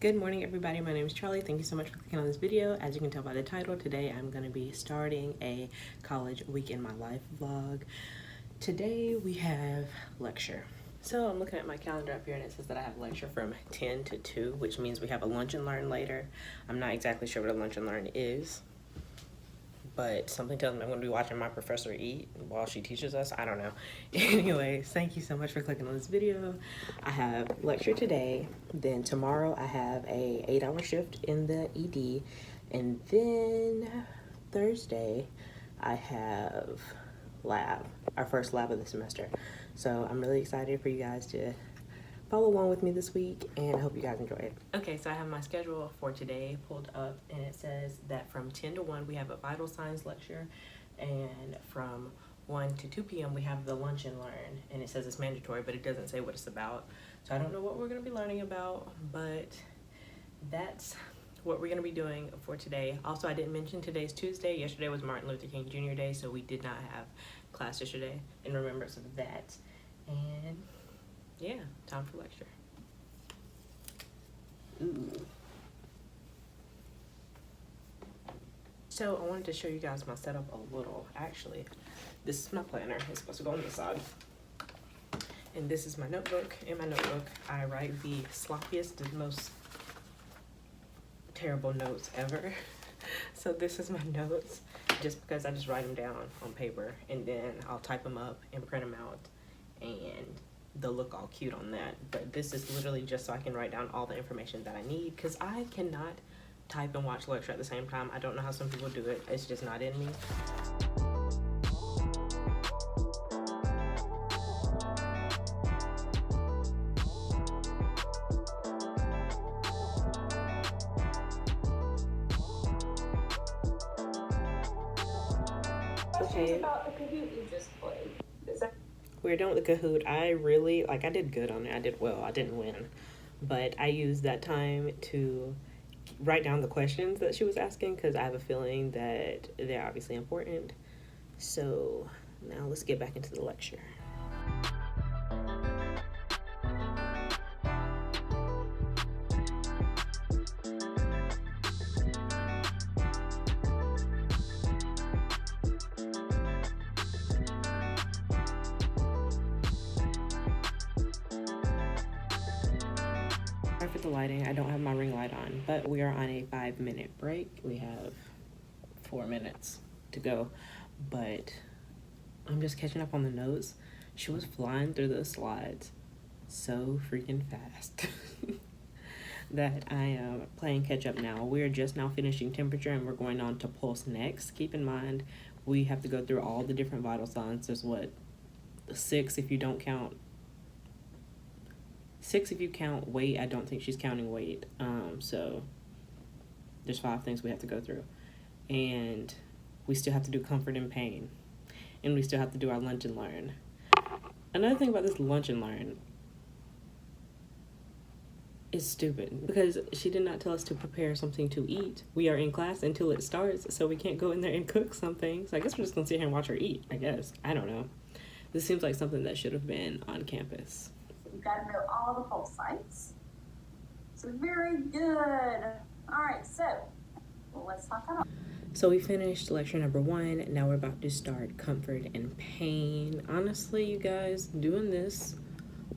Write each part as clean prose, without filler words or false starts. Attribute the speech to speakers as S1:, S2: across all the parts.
S1: Good morning, everybody. My name is Charlie. Thank you so much for clicking on this video. As you can tell by the title, today I'm going to be starting a college week in my life vlog. Today we have lecture. So I'm looking at my calendar up here and it says that I have lecture from 10 to 2, which means we have a lunch and learn later. I'm not exactly sure what a lunch and learn is, but something tells me I'm going to be watching my professor eat while she teaches us. I don't know. Anyways, thank you so much for clicking on this video. I have lecture today. Then tomorrow I have a 8-hour shift in the ED. And then Thursday I have lab, our first lab of the semester. So I'm really excited for you guys to follow along with me this week, and I hope you guys enjoy it. Okay, so I have my schedule for today pulled up, and it says that from 10 to 1 we have a vital signs lecture, and from 1 to 2 p.m. we have the lunch and learn, and it says it's mandatory, but it doesn't say what it's about. So I don't know what we're going to be learning about, but that's what we're going to be doing for today. Also, I didn't mention today's Tuesday. Yesterday was Martin Luther King Jr. Day, so we did not have class yesterday in remembrance of that. And yeah, time for lecture. Ooh. So I wanted to show you guys my setup a little. Actually, this is my planner. It's supposed to go on the side. And this is my notebook. In my notebook, I write the sloppiest, the most terrible notes ever. So this is my notes, just because I just write them down on paper, and then I'll type them up and print them out, and they'll look all cute on that. But this is literally just so I can write down all the information that I need, because I cannot type and watch lecture at the same time. I don't know how some people do it. It's just not in me. Okay.
S2: About the Kahoot you just played.
S1: We're done with the Kahoot. I did good on it. I did well. I didn't win. But I used that time to write down the questions that she was asking, because I have a feeling that they're obviously important. So now let's get back into the lecture. For the lighting, I don't have my ring light on, but we are on a 5-minute break. We have 4 minutes to go, but I'm just catching up on the notes. She was flying through the slides so freaking fast that I am playing catch up now. We're just now finishing temperature, and we're going on to pulse next. Keep in mind, we have to go through all the different vital signs. There's 6 if you don't count 6 if you count weight. I don't think she's counting weight. So there's 5 things we have to go through. And we still have to do comfort and pain. And we still have to do our lunch and learn. Another thing about this lunch and learn is stupid, because she did not tell us to prepare something to eat. We are in class until it starts, so we can't go in there and cook something. So I guess we're just gonna sit here and watch her eat, I guess. I don't know. This seems like something that should have been on campus.
S2: You've got to know all the pulse sites. So very good. All right, so let's talk about.
S1: So we finished lecture number 1. Now we're about to start comfort and pain. Honestly, you guys, doing this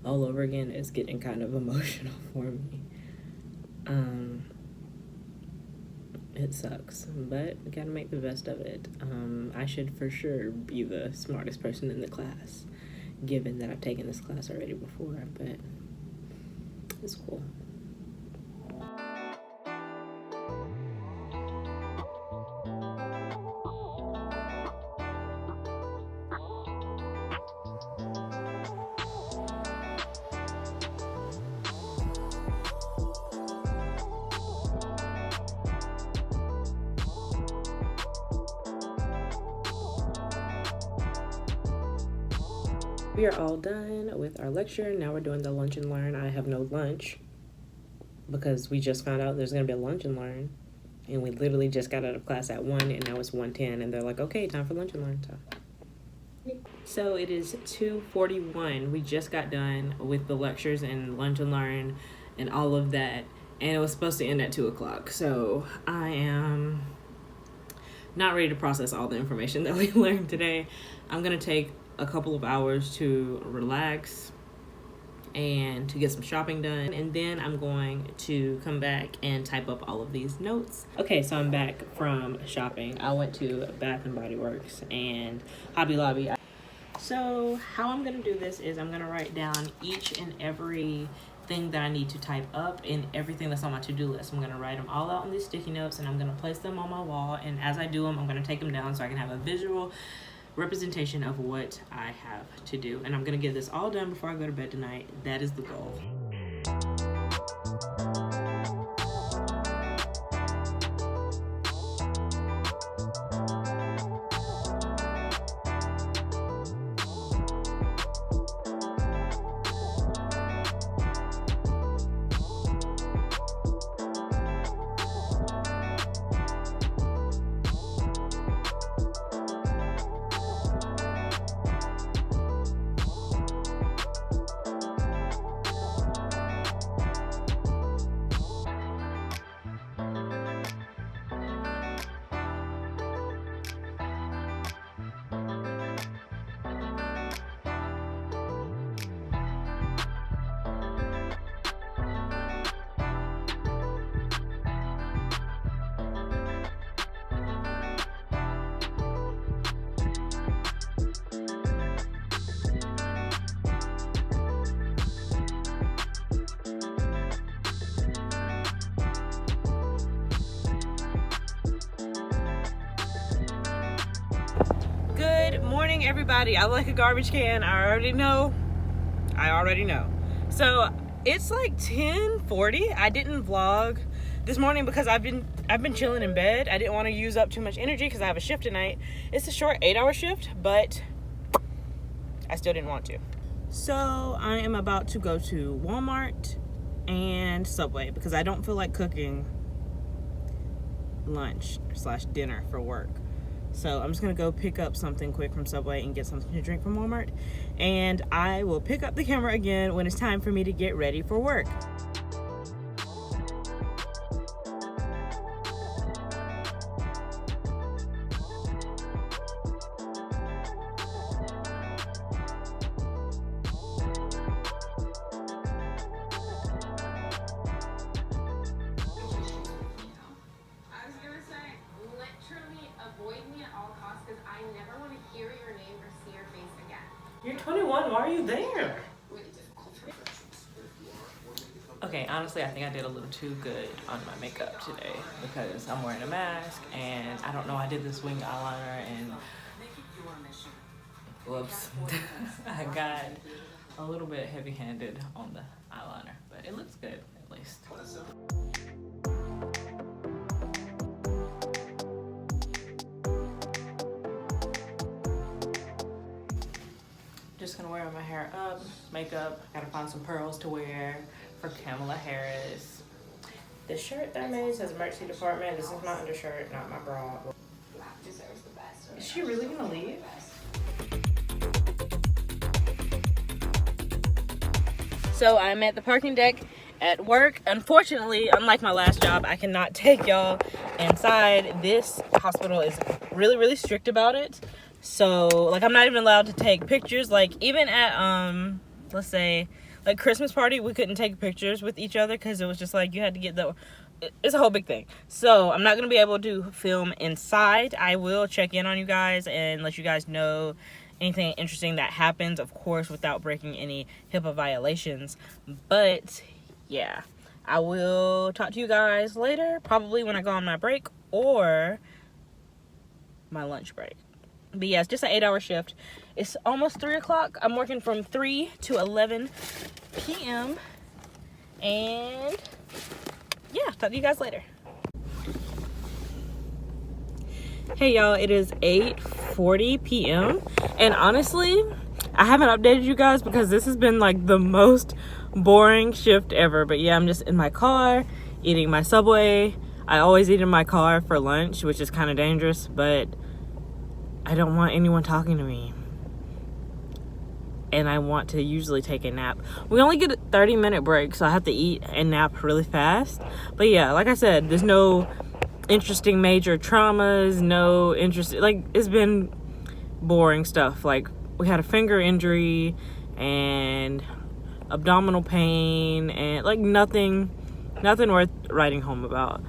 S1: all over again is getting kind of emotional for me. It sucks, but we gotta make the best of it. I should for sure be the smartest person in the class, given that I've taken this class already before, but it's cool. We are all done with our lecture. Now we're doing the lunch and learn. I have no lunch because we just found out there's going to be a lunch and learn. And we literally just got out of class at 1, and now it's 1:10, and they're like, okay, time for lunch and learn. So it is 2:41. We just got done with the lectures and lunch and learn and all of that. and it was supposed to end at 2 o'clock. So I am not ready to process all the information that we learned today. I'm gonna take a couple of hours to relax and to get some shopping done, and then I'm going to come back and type up all of these notes. Okay, so I'm back from shopping. I went to Bath and Body Works and Hobby Lobby. So how I'm gonna do this is I'm gonna write down each and every thing that I need to type up and everything that's on my to-do list. I'm gonna write them all out on these sticky notes, and I'm gonna place them on my wall, and as I do them, I'm gonna take them down so I can have a visual representation of what I have to do. And I'm gonna get this all done before I go to bed tonight. That is the goal. Good morning, everybody. I like a garbage can. I already know. So it's like 10:40. I didn't vlog this morning because I've been chilling in bed. I didn't want to use up too much energy because I have a shift tonight. It's a short 8-hour shift, but I still didn't want to. So I am about to go to Walmart and Subway because I don't feel like cooking lunch/dinner for work. So I'm just gonna go pick up something quick from Subway and get something to drink from Walmart, and I will pick up the camera again when it's time for me to get ready for work. You're 21, why are you there? Okay, honestly, I think I did a little too good on my makeup today because I'm wearing a mask and I don't know, I did this wing eyeliner and whoops. I got a little bit heavy-handed on the eyeliner, but it looks good at least. Just gonna wear my hair up, makeup. Gotta find some pearls to wear for Kamala Harris. The shirt that I made says emergency department. This is my undershirt, not my bra. Is she really gonna leave? So I'm at the parking deck at work. Unfortunately, unlike my last job, I cannot take y'all inside. This hospital is really, really strict about it. So, like, I'm not even allowed to take pictures. Like, even at, let's say, like, Christmas party, we couldn't take pictures with each other because it was just, like, you had to get the... It's a whole big thing. So, I'm not going to be able to film inside. I will check in on you guys and let you guys know anything interesting that happens, of course, without breaking any HIPAA violations. But, yeah. I will talk to you guys later, probably when I go on my break or my lunch break. But yeah, it's just an 8-hour shift. It's almost 3 o'clock. I'm working from 3 to 11 p.m. And yeah, talk to you guys later. Hey y'all, it is 8:40 p.m. And honestly, I haven't updated you guys because this has been like the most boring shift ever. But yeah, I'm just in my car eating my Subway. I always eat in my car for lunch, which is kind of dangerous, but I don't want anyone talking to me. and I want to usually take a nap. We only get a 30-minute break, so I have to eat and nap really fast. But yeah, like I said, there's no interesting major traumas, no interest, like it's been boring stuff. Like we had a finger injury and abdominal pain and like nothing worth writing home about.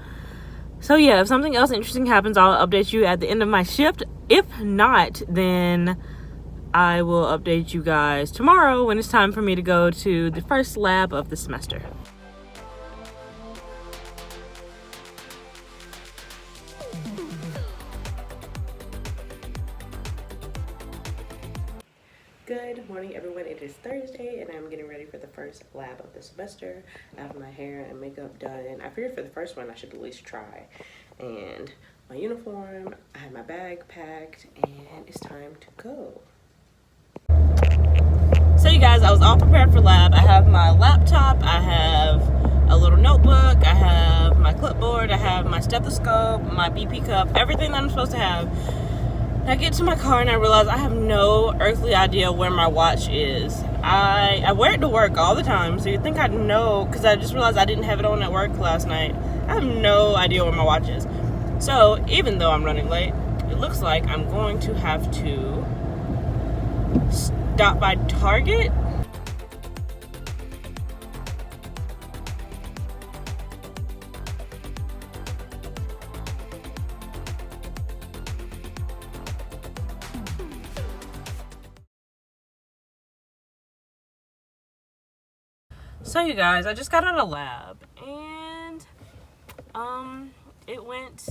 S1: So yeah, if something else interesting happens, I'll update you at the end of my shift. If not, then I will update you guys tomorrow when it's time for me to go to the first lab of the semester. Good morning, everyone. It is Thursday, and I'm getting ready for the first lab of the semester. I have my hair and makeup done. I figured for the first one, I should at least try. And my uniform, I have my bag packed, and it's time to go. So you guys, I was all prepared for lab. I have my laptop, I have a little notebook, I have my clipboard, I have my stethoscope, my BP cup, everything that I'm supposed to have. I get to my car and I realize I have no earthly idea where my watch is. I wear it to work all the time, so you'd think I'd know, because I just realized I didn't have it on at work last night. I have no idea where my watch is. So even though I'm running late, it looks like I'm going to have to stop by Target. So you guys, I just got out of lab and it went,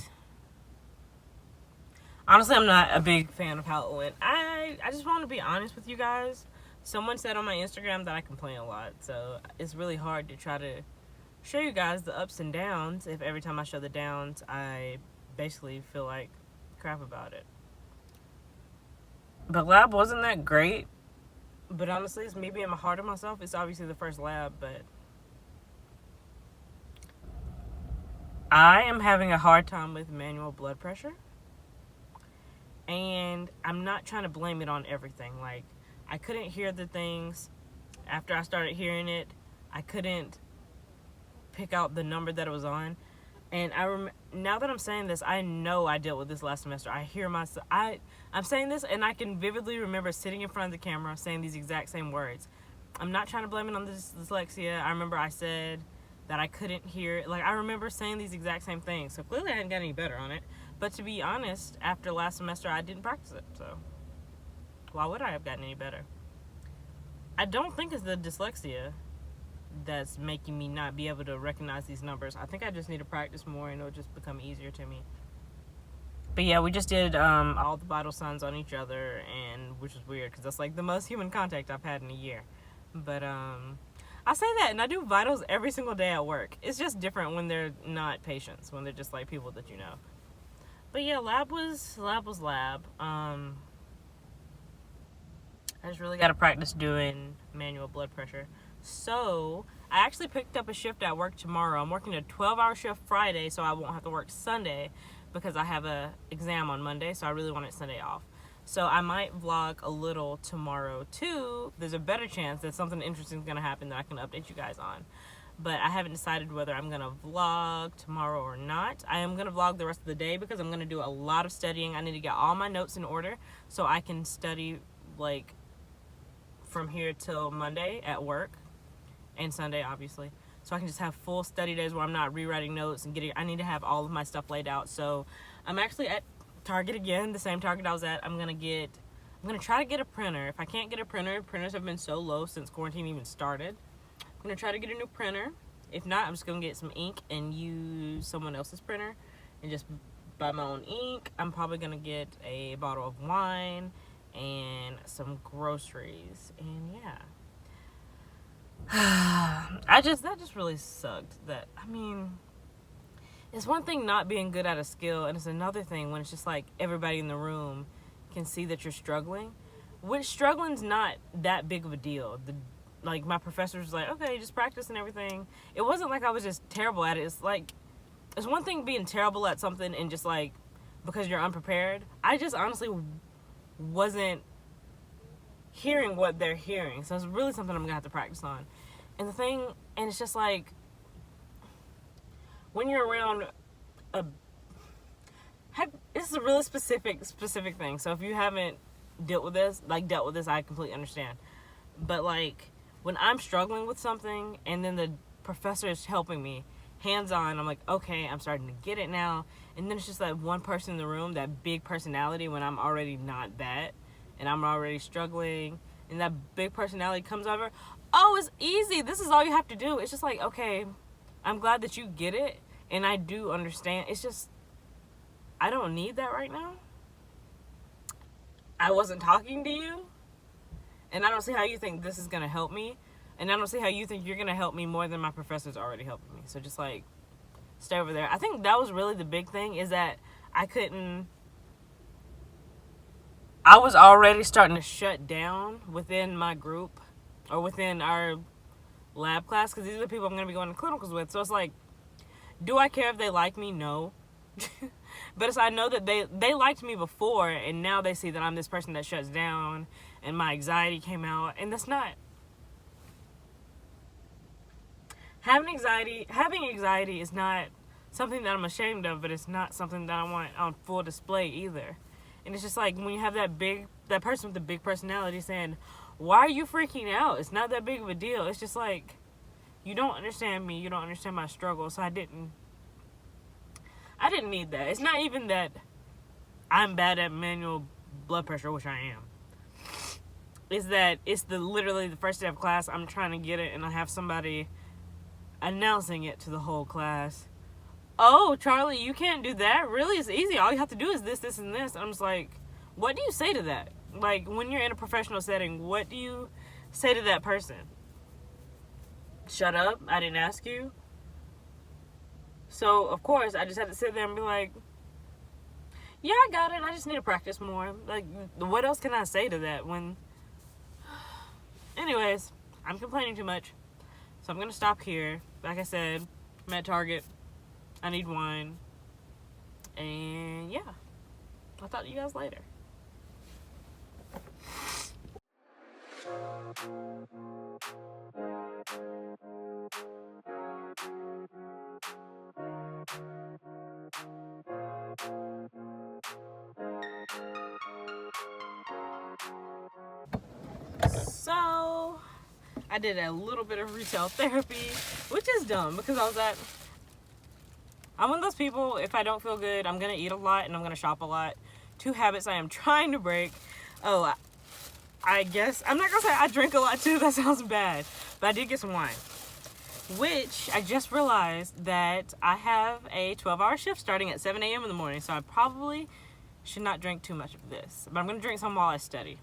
S1: honestly, I'm not a big fan of how it went. I just want to be honest with you guys. Someone said on my Instagram that I complain a lot, so it's really hard to try to show you guys the ups and downs if every time I show the downs I basically feel like crap about it. But lab wasn't that great. But honestly, it's me being hard on myself. It's obviously the first lab, but I am having a hard time with manual blood pressure. And I'm not trying to blame it on everything. Like, I couldn't hear the things. After I started hearing it, I couldn't pick out the number that it was on. And now that I'm saying this, I know I dealt with this last semester. I hear myself. I'm saying this, and I can vividly remember sitting in front of the camera saying these exact same words. I'm not trying to blame it on this dyslexia. I remember I said that I couldn't hear. Like, I remember saying these exact same things. So clearly I hadn't gotten any better on it. But to be honest, after last semester, I didn't practice it. So why would I have gotten any better? I don't think it's the dyslexia that's making me not be able to recognize these numbers. I think I just need to practice more and it'll just become easier to me. But yeah, we just did all the vital signs on each other, and which is weird because that's like the most human contact I've had in a year. But I say that, and I do vitals every single day at work. It's just different when they're not patients, when they're just like people that you know. But yeah, lab was lab. I just really got to practice doing manual blood pressure. So I actually picked up a shift at work tomorrow. I'm working a 12-hour shift Friday, so I won't have to work Sunday because I have a exam on Monday, so I really wanted Sunday off. So I might vlog a little tomorrow too. There's a better chance that something interesting is going to happen that I can update you guys on. But I haven't decided whether I'm going to vlog tomorrow or not. I am going to vlog the rest of the day because I'm going to do a lot of studying. I need to get all my notes in order so I can study like from here till Monday at work. And Sunday, obviously. So I can just have full study days where I'm not rewriting notes and I need to have all of my stuff laid out. So I'm actually at Target again, the same Target I was at. I'm gonna try to get a printer. If I can't get a printer, printers have been so low since quarantine even started. I'm gonna try to get a new printer. If not, I'm just gonna get some ink and use someone else's printer and just buy my own ink. I'm probably gonna get a bottle of wine and some groceries, and yeah. That just really sucked. It's one thing not being good at a skill, and it's another thing when it's just like everybody in the room can see that you're struggling. Which struggling's not that big of a deal. Like my professor was like, okay, just practice and everything. It wasn't like I was just terrible at it. It's like, it's one thing being terrible at something and just like, because you're unprepared. I just honestly wasn't hearing what they're hearing. So it's really something I'm gonna have to practice on. And the thing, and it's just like, when you're around a, this is a really specific thing. So if you haven't dealt with this, I completely understand. But like, when I'm struggling with something and then the professor is helping me hands-on, I'm like, okay, I'm starting to get it now. And then it's just like one person in the room, that big personality, when I'm already not that, and I'm already struggling, and that big personality comes over, oh, it's easy, this is all you have to do. It's just like, okay, I'm glad that you get it, and I do understand. It's just, I don't need that right now. I wasn't talking to you, and I don't see how you think this is going to help me, and I don't see how you think you're going to help me more than my professor's already helping me. So just like, stay over there. I think that was really the big thing, is that I was already starting to shut down within my group, or within our lab class, because these are the people I'm going to be going to clinicals with. So it's like, do I care if they like me? No. But it's, I know that they liked me before, and now they see that I'm this person that shuts down, and my anxiety came out, and that's not... Having anxiety is not something that I'm ashamed of, but it's not something that I want on full display either. And it's just like, when you have that person with the big personality saying, why are you freaking out? It's not that big of a deal. It's just like, you don't understand me. You don't understand my struggle. So I didn't need that. It's not even that I'm bad at manual blood pressure, which I am. It's that it's literally the first day of class, I'm trying to get it, and I have somebody announcing it to the whole class. Oh, Charlie, you can't do that? Really? It's easy. All you have to do is this, this, and this. And I'm just like, what do you say to that? Like, when you're in a professional setting, what do you say to that person? Shut up, I didn't ask you. So, of course, I just had to sit there and be like, yeah, I got it. I just need to practice more. Like, what else can I say to that when... Anyways, I'm complaining too much. So I'm going to stop here. Like I said, I'm at Target. I need wine. And, yeah. I'll talk to you guys later. So, I did a little bit of retail therapy, which is dumb because I'm one of those people, if I don't feel good, I'm going to eat a lot and I'm going to shop a lot. 2 habits I am trying to break. Oh, I guess, I'm not going to say I drink a lot too, that sounds bad. But I did get some wine, which I just realized that I have a 12-hour shift starting at 7 a.m. in the morning, so I probably should not drink too much of this. But I'm going to drink some while I study.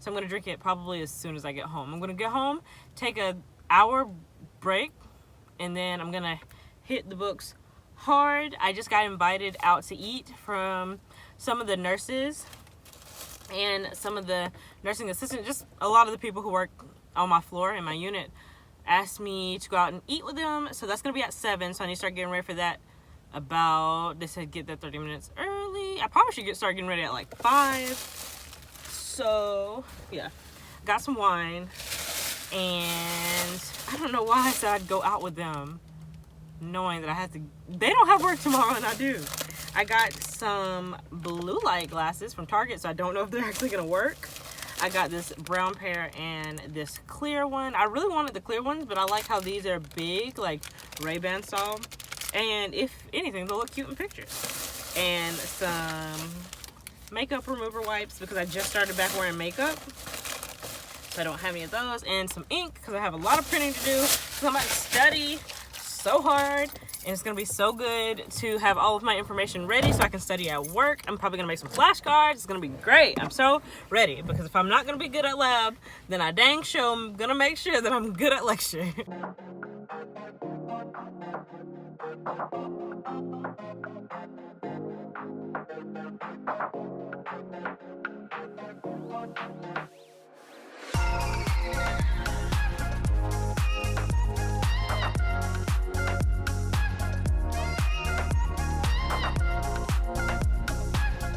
S1: So I'm going to drink it probably as soon as I get home. I'm going to get home, take an hour break, and then I'm going to hit the books hard. I just got invited out to eat from some of the nurses and some of the nursing assistants, just a lot of the people who work on my floor in my unit asked me to go out and eat with them. So that's going to be at 7, so I need to start getting ready for that they said get there 30 minutes early. I probably should start getting ready at like 5. So, yeah, got some wine, and I don't know why I said I'd go out with them, knowing that they don't have work tomorrow, and I do. I got some blue light glasses from Target, so I don't know if they're actually going to work. I got this brown pair and this clear one. I really wanted the clear ones, but I like how these are big, like Ray-Ban style, and if anything, they'll look cute in pictures. And some makeup remover wipes because I just started back wearing makeup, so I don't have any of those, and some ink because I have a lot of printing to do. So I'm about to study so hard, and it's gonna be so good to have all of my information ready so I can study at work. I'm probably gonna make some flashcards. It's gonna be great. I'm so ready, because if I'm not gonna be good at lab, then I dang sure I'm gonna make sure that I'm good at lecture.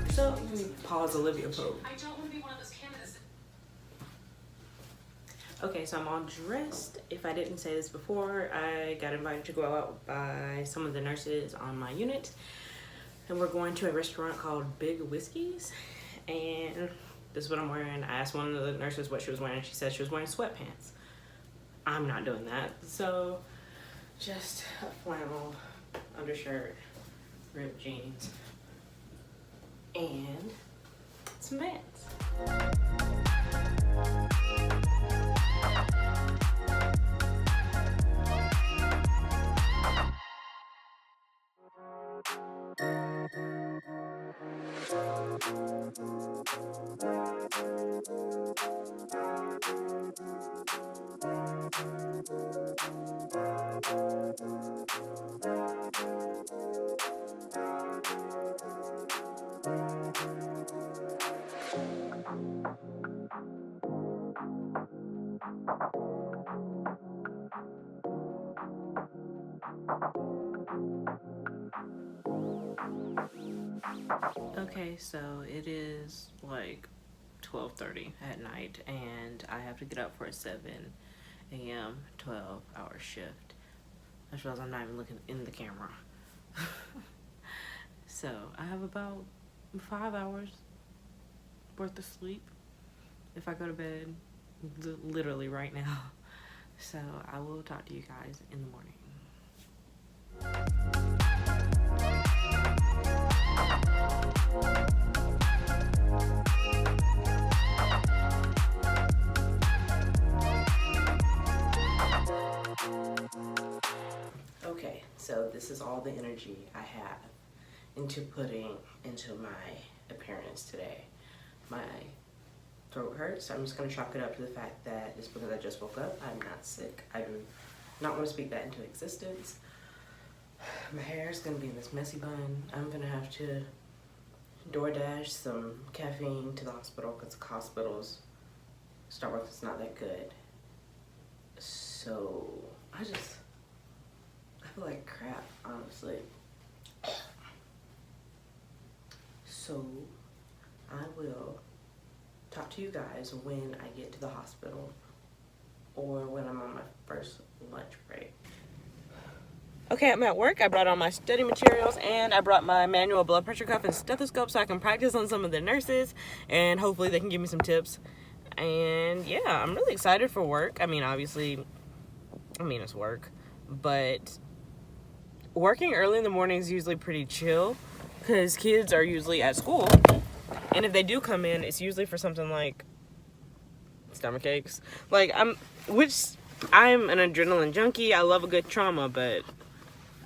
S1: So, let me pause Olivia Pope.
S3: I don't want to be one of those candidates.
S1: Okay, so I'm all dressed. If I didn't say this before, I got invited to go out by some of the nurses on my unit. And we're going to a restaurant called Big Whiskey's. And this is what I'm wearing. I asked one of the nurses what she was wearing. She said she was wearing sweatpants. I'm not doing that. So just a flannel undershirt, ripped jeans, and some pants. Okay, so it is like 12:30 at night, and I have to get up for a 7 a.m. 12-hour shift. I suppose I'm not even looking in the camera. So I have about 5 hours worth of sleep if I go to bed literally right now. So I will talk to you guys in the morning. Okay, so this is all the energy I have into putting into my appearance today. My throat hurts, so I'm just going to chalk it up to the fact that it's because I just woke up. I'm not sick. I do not want to speak that into existence. My hair is going to be in this messy bun. I'm going to have to DoorDash some caffeine to the hospital because hospitals, Starbucks is not that good. So I feel like crap, honestly. So I will talk to you guys when I get to the hospital or when I'm on my first lunch break. Okay, I'm at work. I brought all my study materials and I brought my manual blood pressure cuff and stethoscope so I can practice on some of the nurses and hopefully they can give me some tips. And yeah, I'm really excited for work. I mean, obviously, it's work, but working early in the morning is usually pretty chill because kids are usually at school. And if they do come in, it's usually for something like stomach aches. I'm an adrenaline junkie. I love a good trauma, but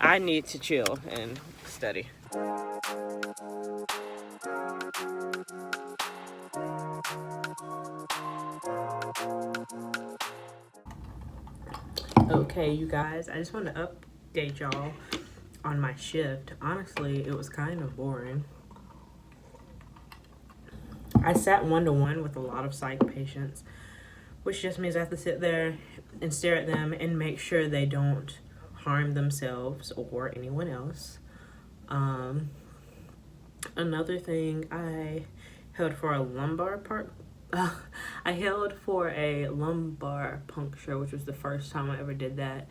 S1: I need to chill and study. Okay, you guys, I just want to update y'all on my shift. Honestly, it was kind of boring. I sat 1-to-1 with a lot of psych patients, which just means I have to sit there and stare at them and make sure they don't harm themselves or anyone else. Another thing, I held for a lumbar puncture, which was the first time I ever did that,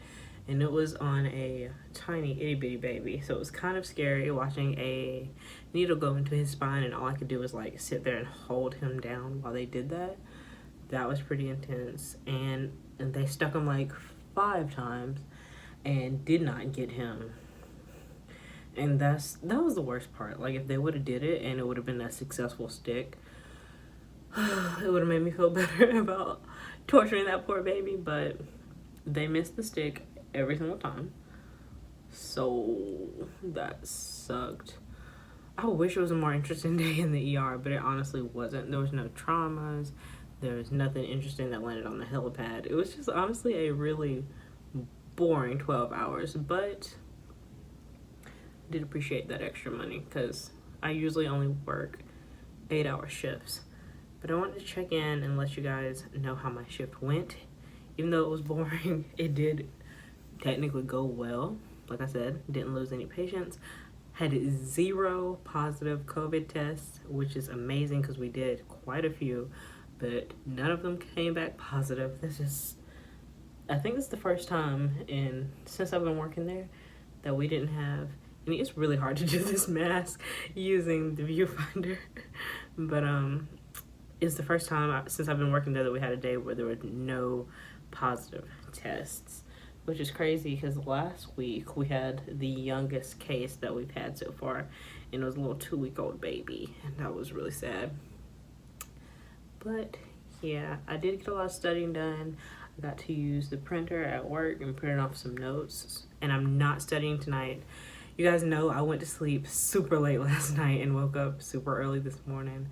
S1: and it was on a tiny itty bitty baby, so it was kind of scary watching a needle go into his spine, and all I could do was sit there and hold him down while they did that. That was pretty intense, and they stuck him 5 times and did not get him. And that was the worst part. If they would have did it and it would have been a successful stick, it would have made me feel better about torturing that poor baby, but they missed the stick every single time. So that sucked. I wish it was a more interesting day in the ER, but it honestly wasn't. There was no traumas. There was nothing interesting that landed on the helipad. It was just honestly a really boring 12 hours, but I did appreciate that extra money because I usually only work 8-hour shifts. But I wanted to check in and let you guys know how my shift went. Even though it was boring, it did technically go well. Like I said, didn't lose any patients. Had 0 positive COVID tests, which is amazing because we did quite a few. but none of them came back positive. I think it's the first time since I've been working there that we didn't have, and it's really hard to do this mask using the viewfinder, but it's the first time since I've been working there that we had a day where there were no positive tests, which is crazy because last week we had the youngest case that we've had so far, and it was a little 2-week-old baby, and that was really sad. But yeah, I did get a lot of studying done. I got to use the printer at work and print off some notes, and I'm not studying tonight. You guys know I went to sleep super late last night and woke up super early this morning.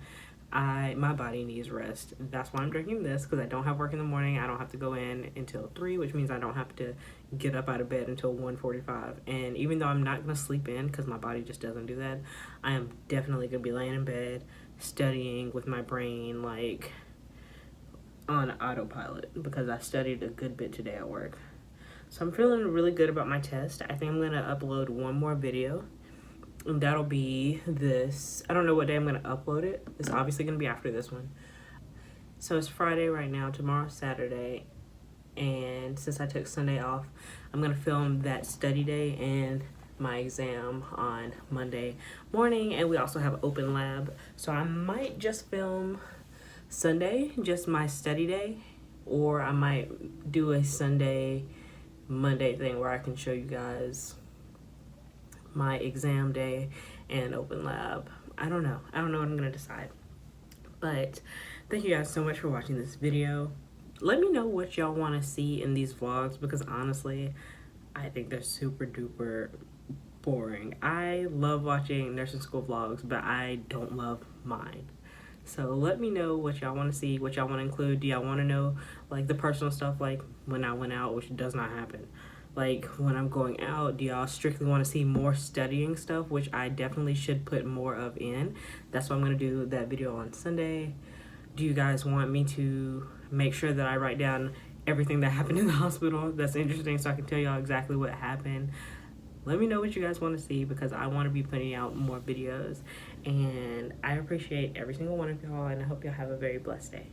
S1: My body needs rest. That's why I'm drinking this, because I don't have work in the morning. I don't have to go in until 3, which means I don't have to get up out of bed until 1:45. And even though I'm not going to sleep in because my body just doesn't do that, I am definitely going to be laying in bed studying with my brain like on autopilot, because I studied a good bit today at work. So I'm feeling really good about my test. I think I'm going to upload one more video, and that'll be this. I don't know what day I'm going to upload it. It's obviously going to be after this one. So it's Friday right now. Tomorrow's Saturday. And since I took Sunday off, I'm going to film that study day and my exam on Monday morning. And we also have open lab. So I might just film Sunday, just my study day. Or I might do a Sunday, Monday thing where I can show you guys my exam day and open lab. I don't know what I'm gonna decide, but thank you guys so much for watching this video. Let me know what y'all want to see in these vlogs, because honestly I think they're super duper boring. I love watching nursing school vlogs, but I don't love mine. So let me know what y'all want to see, what y'all want to include. Do y'all want to know like the personal stuff, like when I went out, which does not happen? Like when I'm going out, do y'all strictly want to see more studying stuff, which I definitely should put more of in? That's why I'm going to do that video on Sunday. Do you guys want me to make sure that I write down everything that happened in the hospital that's interesting, so I can tell y'all exactly what happened? Let me know what you guys want to see, because I want to be putting out more videos, and I appreciate every single one of y'all, and I hope y'all have a very blessed day.